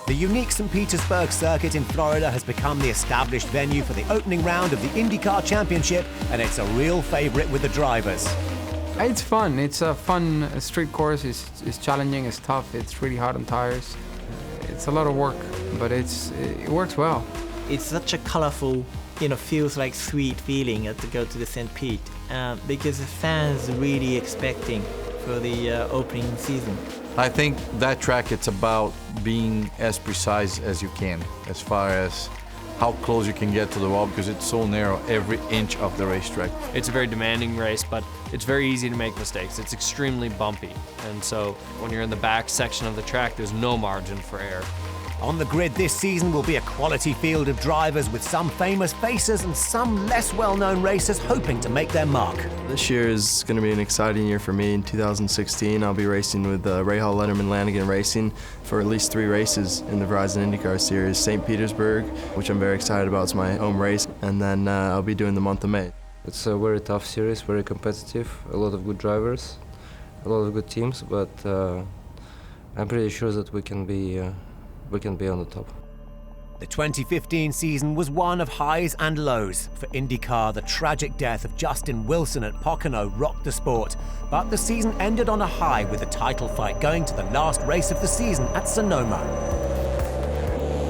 The unique St. Petersburg circuit in Florida has become the established venue for the opening round of the IndyCar Championship, and it's a real favorite with the drivers. It's fun. It's a fun street course. It's challenging, it's tough, it's really hard on tires. It's a lot of work, but it works well. It's such a colorful, feels like sweet feeling to go to the St. Pete, because the fans are really expecting for the opening season. I think that track, it's about being as precise as you can, as far as how close you can get to the wall, because it's so narrow every inch of the racetrack. It's a very demanding race, but it's very easy to make mistakes. It's extremely bumpy, and so when you're in the back section of the track, there's no margin for error. On the grid this season will be a quality field of drivers, with some famous faces and some less well-known racers hoping to make their mark. This year is going to be an exciting year for me. In 2016, I'll be racing with Rahal, Letterman, Lanigan Racing for at least 3 races in the Verizon IndyCar Series. St. Petersburg, which I'm very excited about, it's my home race, and then I'll be doing the month of May. It's a very tough series, very competitive, a lot of good drivers, a lot of good teams, but I'm pretty sure that we can be on the top. The 2015 season was one of highs and lows. For IndyCar, the tragic death of Justin Wilson at Pocono rocked the sport. But the season ended on a high, with the title fight going to the last race of the season at Sonoma.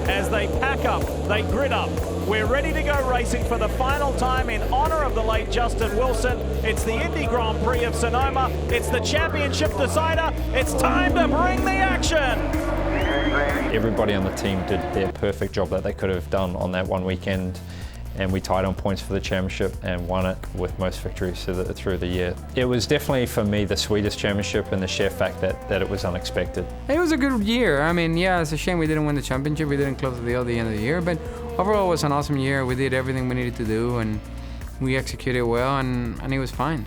As they pack up, they grid up. We're ready to go racing for the final time in honor of the late Justin Wilson. It's the Indy Grand Prix of Sonoma. It's the championship decider. It's time to bring the action. Everybody on the team did their perfect job that they could have done on that one weekend, and we tied on points for the championship and won it with most victories through the year. It was definitely, for me, the sweetest championship, and the sheer fact that it was unexpected. It was a good year. I mean, yeah, it's a shame we didn't win the championship. We didn't close the deal at the end of the year, but overall it was an awesome year. We did everything we needed to do, and we executed well, and it was fine.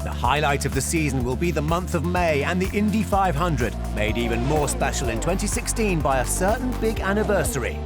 The highlight of the season will be the month of May and the Indy 500, made even more special in 2016 by a certain big anniversary.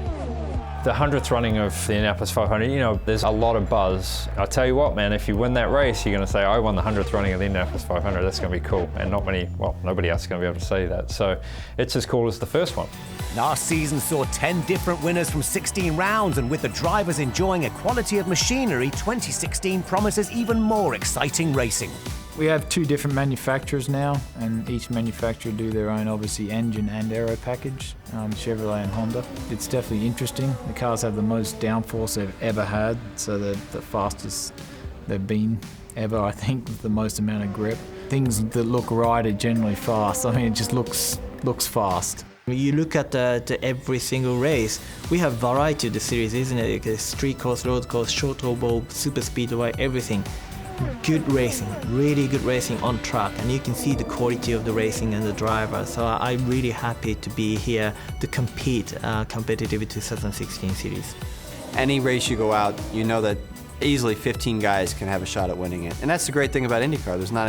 The 100th running of the Indianapolis 500, there's a lot of buzz. I'll tell you what, man, if you win that race, you're going to say, I won the 100th running of the Indianapolis 500. That's going to be cool. And nobody else is going to be able to say that. So it's as cool as the first one. Last season saw 10 different winners from 16 rounds, and with the drivers enjoying a quality of machinery, 2016 promises even more exciting racing. We have 2 different manufacturers now, and each manufacturer do their own, obviously, engine and aero package, Chevrolet and Honda. It's definitely interesting. The cars have the most downforce they've ever had, so they're the fastest they've been ever, I think, with the most amount of grip. Things that look right are generally fast. I mean, it just looks fast. You look at every single race, we have variety of the series, isn't it? Like street course, road course, short oval, super speedway, everything. Good racing, really good racing on track, and you can see the quality of the racing and the driver. So I'm really happy to be here to compete competitively 2016 series. Any race you go out, you know that easily 15 guys can have a shot at winning it. And that's the great thing about IndyCar. There's not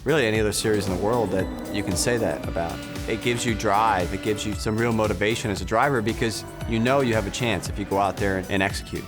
really any other series in the world that you can say that about. It gives you drive, it gives you some real motivation as a driver, because you know you have a chance if you go out there and execute.